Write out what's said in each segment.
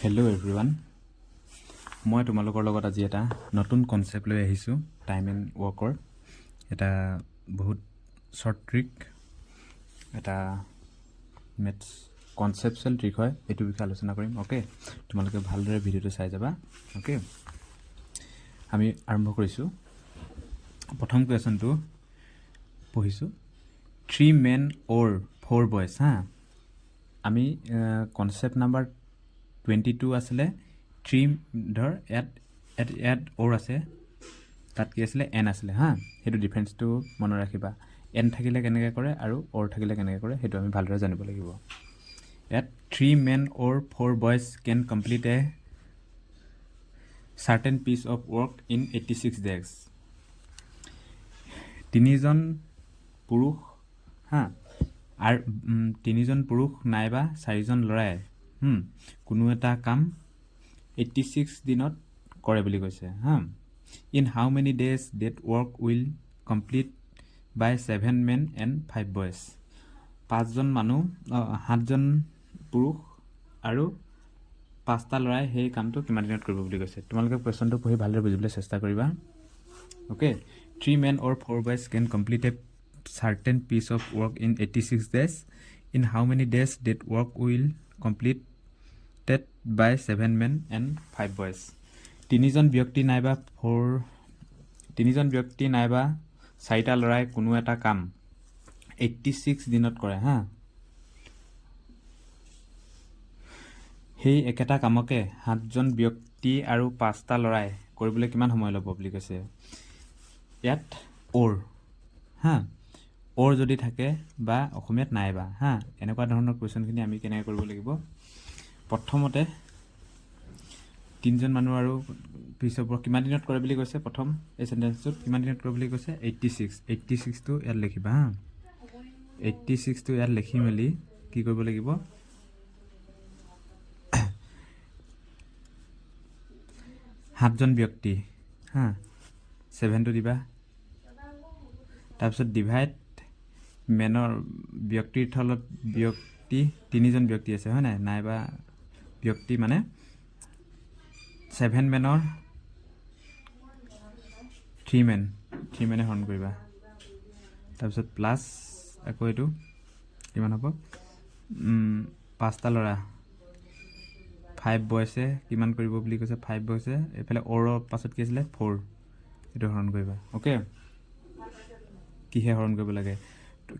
Hello' everyone, মই তোমালোকৰ লগত আজি এটা নতুন কনচেপ্ট লৈ আহিছোঁ। টাইম এণ্ড ৱৰ্কৰ এটা বহুত শ্বৰ্ট ট্ৰিক, এটা মেথছ কনচেপচুৱেল ট্ৰিক হয়। এইটোৰ বিষয়ে আলোচনা কৰিম। অ'কে, তোমালোকে ভালদৰে ভিডিঅ'টো চাই যাবা। অ'কে, আমি আৰম্ভ কৰিছোঁ। প্ৰথম কুৱেশ্যনটো পঢ়িছোঁ, 3 men or 4 boys। আমি কনচেপ্ট নাম্বাৰ 22 আছিলে 3, ধৰ ইয়াত অ'ৰ আছে, তাত কি আছিলে এন আছিলে সেইটো ডিফাৰেঞ্চটো মনত ৰাখিবা। এন থাকিলে কেনেকৈ কৰে আৰু অ'ৰ থাকিলে কেনেকৈ কৰে সেইটো আমি ভালদৰে জানিব লাগিব। ইয়াত 3 men or 4 boys can complete a certain piece of work in 86 days। তিনিজন পুৰুষ আৰু 3জন পুৰুষ নাইবা 4জন ল'ৰাই কোনো এটা কাম 86 দিনত কৰে বুলি কৈছে। In how many days that work will complete by 7 men and 5 boys। 7জন পুৰুষ আৰু 5টা ল'ৰাই সেই কামটো কিমান দিনত কৰিব বুলি কৈছে। তোমালোকে কুৱেশ্যনটো পঢ়ি ভালদৰে বুজিবলৈ চেষ্টা কৰিবা। Okay, 3 men or 4 boys can complete a certain piece of work in 86 days। In how many days that work will completed by 7 men and 5 boys। তিনিজন ব্যক্তি নাইবা 4টা ল'ৰাই কোনো এটা কাম 86 দিনত কৰে। সেই একেটা কামকে 7জন ব্যক্তি আৰু 5টা ল'ৰাই কৰিবলৈ কিমান সময় ল'ব বুলি কৈছে। ইয়াত অ'ৰ যদি থাকে বা অসমীয়াত নাইবা এনেকুৱা ধৰণৰ কুৱেশ্যনখিনি আমি কেনেকৈ কৰিব লাগিব। প্ৰথমতে 3জন মানুহ আৰু পিছৰ পৰা কিমান দিনত কৰে বুলি কৈছে। প্ৰথম এই চেণ্টেঞ্চটোত কিমান দিনত কৰে বুলি কৈছে 86টো ইয়াত লিখিবা। 86টো ইয়াত লিখি মেলি কি কৰিব লাগিব, 7জন ব্যক্তি 7টো দিবা, তাৰপিছত ডিভাইড মেনৰ ব্যক্তিৰ থলত ব্যক্তি 3জন ব্যক্তি আছে হয় নাই, নাইবা ব্যক্তি মানে 7 মেনৰ 3 মেনে হৰণ কৰিবা। তাৰপিছত প্লাছ আকৌ এইটো কিমান হ'ব, 5টা ল'ৰা 5 বয়ছে কিমান কৰিব বুলি কৈছে। 5 বয়ছে এইফালে অ'ৰৰ পাছত কি আছিলে 4, এইটো হৰণ কৰিবা। অ'কে, কিহে হৰণ কৰিব লাগে,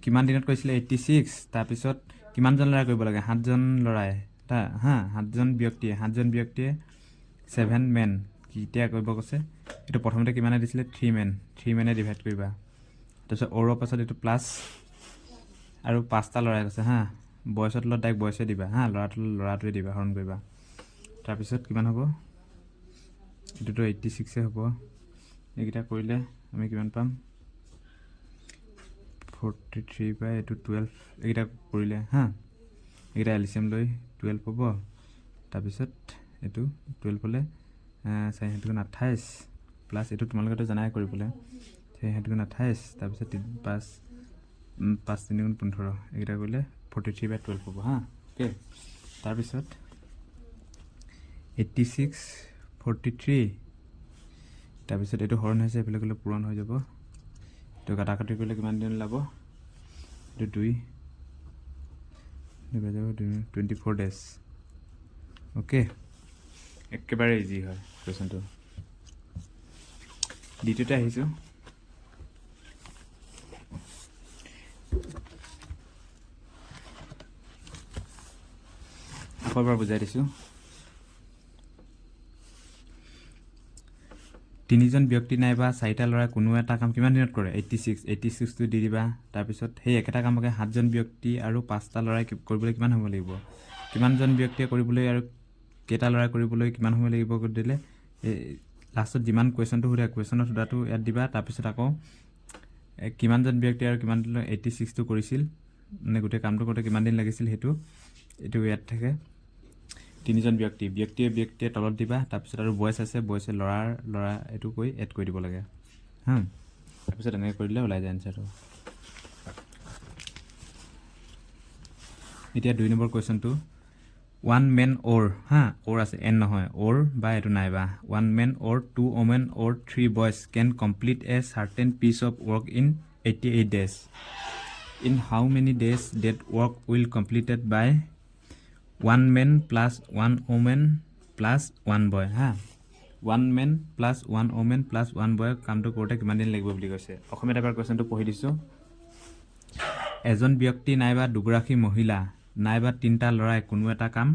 কিমান দিনত কৈছিলে 86, তাৰপিছত কিমানজন ল'ৰাই কৰিব লাগে 7জন ল'ৰাই 7জন ব্যক্তিয়ে 7 men কেতিয়া কৰিব কৈছে। এইটো প্ৰথমতে কিমানে দিছিলে 3 মেনে ডিভাইড কৰিবা। তাৰপিছত অ'ৰৰ পাছত এইটো প্লাছ আৰু 5টা ল'ৰাই কৈছে বয়সৰ তলত ডাইৰেক্ট বয়সে দিবা ল'ৰাটোৱে দিবা, হৰণ কৰিবা। তাৰপিছত কিমান হ'ব, এইটোতো 86 হ'ব। এইকেইটা কৰিলে আমি কিমান পাম, 43 বাই এইটো 12, এইকেইটা কৰিলে এইকেইটা এলচিয়াম লৈ 12 হ'ব। তাৰপিছত এইটো 12 হ'লে 4×28 প্লাছ এইটো তোমালোকেতো জানাই কৰিবলৈ 4×28, তাৰপিছত 5×3=15, এইকেইটা কৰিলে 43/12 হ'ব। অ'কে, তাৰপিছত 86 43, তাৰপিছত এইটো হৰণ হৈছে, এইফালে গ'লে পূৰণ হৈ যাব। এইটো কাটাকাটি কৰিলে কিমান দিন ওলাব, এইটো 2 24 days। অ'কে, একেবাৰে ইজি হয় কুৱেশ্যনটো। দ্বিতীয়তে আহিছোঁ, আকৌ এবাৰ বুজাই দিছোঁ। 3জন ব্যক্তি নাইবা 4টা ল'ৰাই কোনো এটা কাম কিমান দিনত কৰে 86টো দি দিবা। তাৰপিছত সেই একেটা কামকে 7জন ব্যক্তি আৰু 5টা ল'ৰাই কৰিবলৈ কিমান সময় লাগিব, কিমানজন ব্যক্তিয়ে কৰিবলৈ আৰু কেইটা ল'ৰাই কৰিবলৈ কিমান সময় লাগিব দিলে এই লাষ্টত যিমান কুৱেশ্যনটো সোধে কুৱেশ্যনত সোধাটো ইয়াত দিবা। তাৰপিছত আকৌ কিমানজন ব্যক্তি আৰু কিমান 86টো কৰিছিল, মানে গোটেই কামটো কৰোঁতে কিমান দিন লাগিছিল এইটো ইয়াত থাকে। 3জন ব্যক্তিয়ে তলত দিবা। তাৰপিছত আৰু বয়স আছে, বয়সে ল'ৰা এইটো কৰি এড কৰি দিব লাগে। তাৰপিছত এনেকৈ কৰি দিলে ওলাই যায় এনচাৰটো। এতিয়া 2 নম্বৰ কুৱেশ্যনটো 1 man or হা or আছে n নহয় or বা এটো নাইবা 1 man or 2 women or 3 boys can complete a certain piece of work in 88 days. In how many days that work will completed by 1 man plus 1 woman plus 1 boy হা 1 man plus 1 woman plus 1 boy কামটো কৰোঁতে কিমান দিন লাগিব বুলি কৈছে অসমীয়াত এবাৰ কোৱেশ্চনটো পঢ়ি দিছোঁ এজন ব্যক্তি নাইবা দুগৰাকী মহিলা নাইবা তিনিটা ল'ৰাই কোনো এটা কাম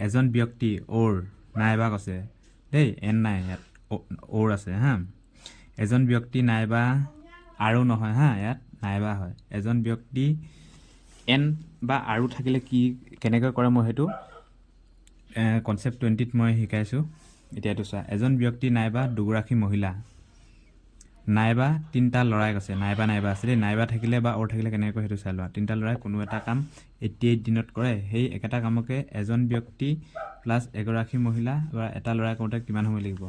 এজন ব্যক্তি or নাইবা কৈছে দেই এন নাই ইয়াত or আছে হা এজন ব্যক্তি নাইবা আৰু নহয় হা ইয়াত নাইবা হয় এজন ব্যক্তি এন বা আৰু থাকিলে কি কেনেকৈ কৰে মই সেইটো কনসেপ্ট 20 ত মই শিকাইছো এতিয়াটো চোৱা এজন ব্যক্তি নাইবা দুগৰাকী মহিলা নাইবা তিনিটা ল'ৰাই কৈছে নাইবা আছে দেই নাইবা থাকিলে বা or থাকিলে কেনেকৈ সেইটো চাই লোৱা তিনিটা ল'ৰাই কোনো এটা কাম 88 দিনত কৰে সেই একেটা কামকে এজন ব্যক্তি প্লাস এগৰাকী মহিলা বা এটা ল'ৰাই কৰোঁতে কিমান সময় লাগিব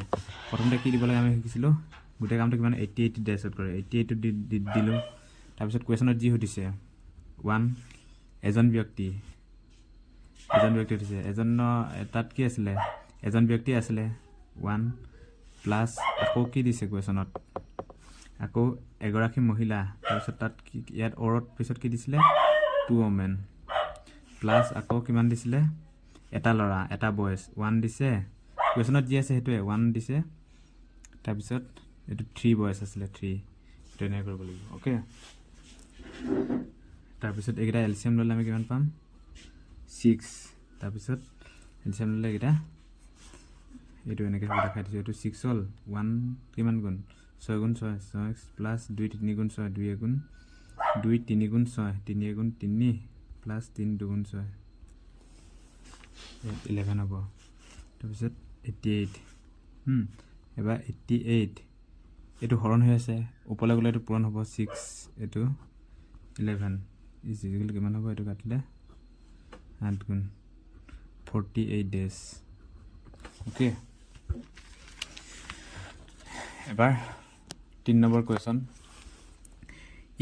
প্ৰথমতে কি দিব লাগে আমি শিকিছিলো গোটেই কামটো কিমান 88 ডেজত কৰে 88 টো দিলো তাৰপিছত কোৱেশ্চনত যি সুধিছে 1 এজন ব্যক্তি দিছে এজন তাত কি আছিল এজন ব্যক্তি আছিল 1 প্লাস আকৌ কি দিছে কোৱেশ্চনত আকৌ এগৰাকী মহিলা তাৰপিছত তাত কি ইয়াত অৰত পিছত কি দিছিলে 2 women প্লাস আকৌ কিমান দিছিলে এটা ল'ৰা এটা বয়স 1 দিছে কোৱেশ্চনত যি আছে হেতুৱে 1 দিছে তাৰপিছত এটো 3 বয়স আছিল 3 তেনে কৰিব লাগিব ওকে তাৰপিছত এইটা এলসিএম ললে আমি কিমান পাম 6 তাৰপিছত এলসিএম ললে এইটা এটো এনেকৈ দেখাই দিছো এটো 6 হল 1 কিমান গুণ 6 গুণ 6 6 প্লাস 2 3 গুণ 6 2 গুণ 2 3 গুণ 6 3 গুণ 3 প্লাস 3 2 গুণ 6 11 হ'ব তাৰপিছত 88 এবাৰ 88 এটো হৰণ হৈ আছে ওপৰলৈ গলে এটো পূৰণ হ'ব 6 এটো 11 ইজ ইকুৱেল কিমান হ'ব এটো কাটিলে 8 গুণ 48 ডেজ ওকে এবাৰ 3 number question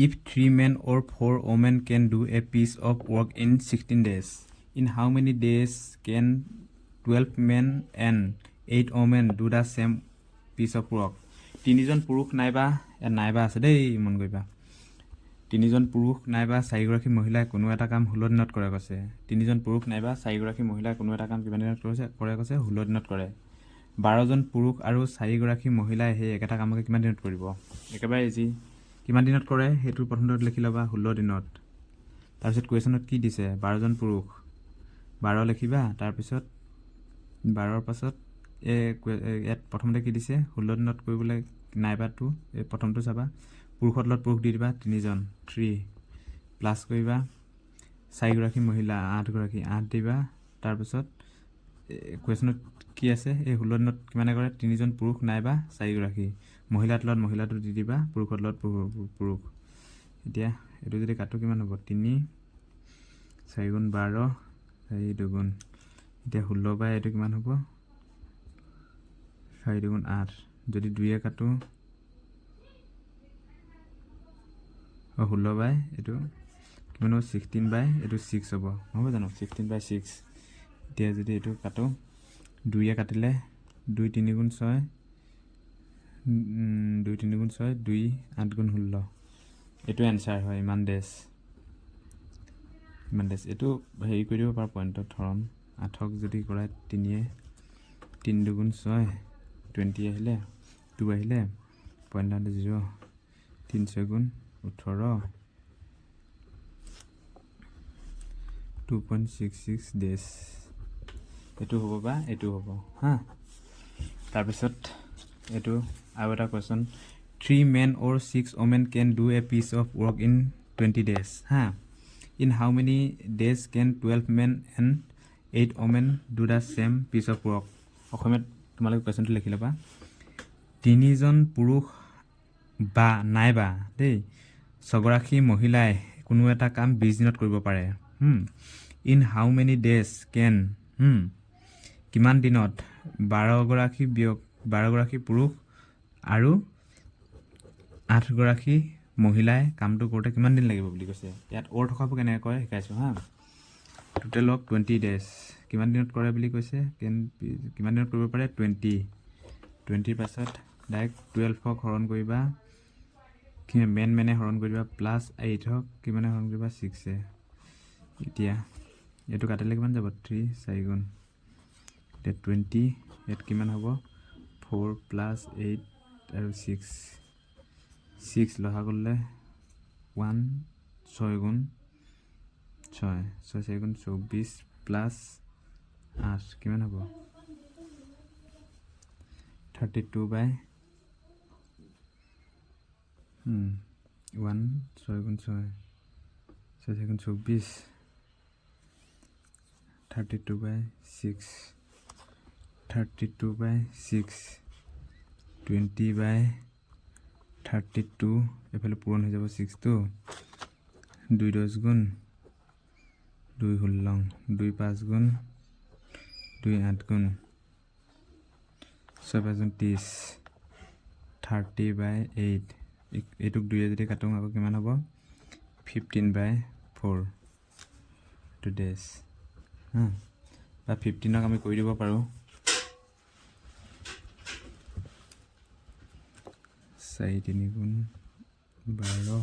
if 3 men or 4 women can do a piece of work in 16 days in how many days can 12 men and 8 women do the same piece of work তিনিজন পুৰুষ নাইবা আছে দেই মন কৰিবা তিনিজন পুৰুষ নাইবা চাৰিগৰাকী মহিলাই কোনো এটা কাম 16 দিনত কৰে কৈছে তিনিজন পুৰুষ নাইবা চাৰিগৰাকী মহিলাই কোনো এটা কাম কিমান দিনত কৰে কৈছে 16 দিনত কৰে 12 জন পুৰুষ আৰু চাৰিগৰাকী মহিলাই সেই একেটা কামকে কিমান দিনত কৰিব একেবাৰে ইজি কিমান দিনত কৰে হেতু প্ৰথমতে লিখি লবা 16 দিনত তাৰপিছত কোৱেশ্চনত কি দিছে 12 জন পুৰুষ 12 লিখিবা তাৰপিছত 12 ৰ পাছত ইয়াত প্ৰথমতে কি দিছে 16 দিনত কৰিবলৈ নাইবাটো এই প্ৰথমটো চাবা পুৰুষৰ লগত পুৰুষ দি দিবা 3 জন 3 প্লাস কৰিবা চাৰিগৰাকী মহিলা 8 গৰাকী 8 দিবা তাৰপিছত কোৱেশ্চনত কি আছে এই 16 দিনত কিমানে কৰে 3 জন পুৰুষ নাইবা চাৰিগৰাকী মহিলাৰ লগত মহিলাটো দি দিবা পুৰুষৰ লগত পুৰুষ এতিয়া এটো যদি কাটো কিমান হ'ব 3 4 গুণ 12 4 2 গুণ এতিয়া 16 বাই এটো কিমান হ'ব 4 2 গুণ 8 যদি 2 এ কাটো 16 বাই এটো কিমান হ'ব 16 বাই এটো 6 হ'ব জানো 16 বাই 6 এতিয়া যদি এটো কাটো 2 এ কাটিলে 2 3 গুণ 6 2 3 গুণ 6 2 8 গুণ 16 এটো आंसर হয় ইমান ডেজ এটো হেৰি কৰি দিব পাৰ পইণ্টত হৰণ 8ক যদি কৰা 3 এ 3 2 গুণ 6 20 আহিলে 2 আহিলে পইণ্ট 0 3 6 গুণ 18 2.66 ডেজ এটো হ'ব বা এটো হ'ব হা তাৰপিছত এটো আৰু এটা question 3 men or 6 women can do a piece of work in 20 days ha in how many days can 12 men and 8 women do the same piece of work অসমীয়াত তোমালোকে কোৱেশ্চনটো লিখি লবা তিনিজন পুৰুষ বা নাইবা দেই ছগৰাকী মহিলাই কোনো এটা কাম 20 দিনত কৰিব পাৰে in how many days can কিমান দিনত 12 গৰাকী পুৰুষ আৰু 8 গৰাকী মহিলাই কামটো কৰোঁতে কিমান দিন লাগিব বুলি কৈছে ইয়াত অৰ থকাব কেনে কয় শিকাইছো হা টোটাল অফ 20 ডেজ কিমান দিনত কৰে বুলি কৈছে, কিমান দিনত কৰিব পাৰে 20 পাছত ডাইৰেক্ট 12ক হৰণ কৰিবা, মেনে হৰণ কৰি দিবা, প্লাছ 8ক কিমানে হৰণ কৰিবা 6এ। এতিয়া এইটো কাটিলে কিমান যাব 3 4 গুণ, এতিয়া 20, ইয়াত কিমান হ'ব 4 + 8 আৰু 6 লহা কৰিলে 1 6 গুণ 6 4 গুণ 24 প্লাছ 8 কিমান হ'ব 32/1 6 গুণ 6 4 গুণ 24 32/6 20/32 এফালে পূৰণ হৈ যাব 6টো, 2 10 গুণ 2 16 2 5 গুণ 2 8 গুণ 6 5 গুণ 30 30/8 এইটোক 2 যদি কাটো আকৌ কিমান হ'ব 15/4 এইটো ডেছ বা 15ক আমি কৰি দিব পাৰোঁ 4 3 গুণ 12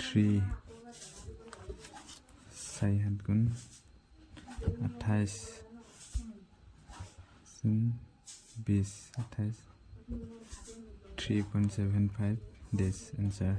3 4 7 গুণ 28 20 28 3.75 ডেছ এনচাৰ।